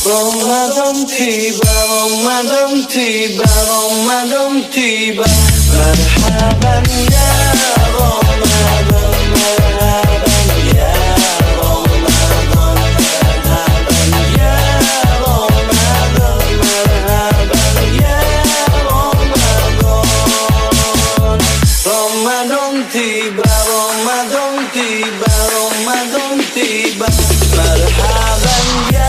Ramadan tiba, Ramadan tiba, Ramadan tiba. Marhaban ya Ramadan, marhaban ya Ramadan, marhaban ya Ramadan, marhaban ya Ramadan. Ramadan tiba, Ramadan tiba, Ramadan tiba. Marhaban ya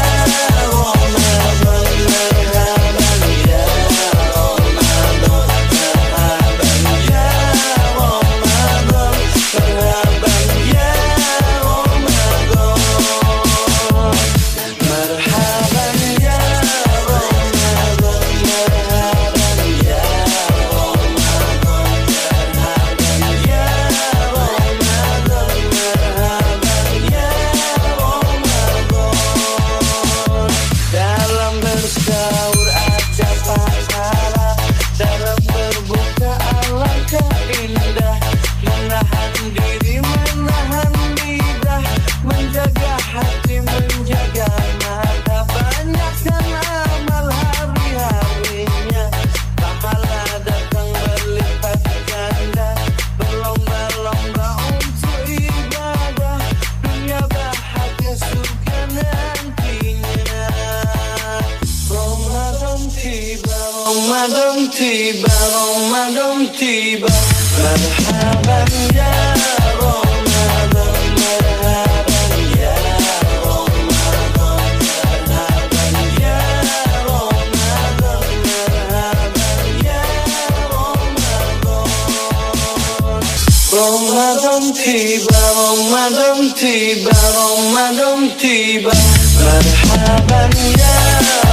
Ramadan tiba, Ramadan tiba. Marhaban ya Ramadan, marhaban ya Ramadan, marhaban ya Ramadan, marhaban ya Ramadan. Ramadan tiba, Ramadan tiba, Ramadan tiba. Marhaban ya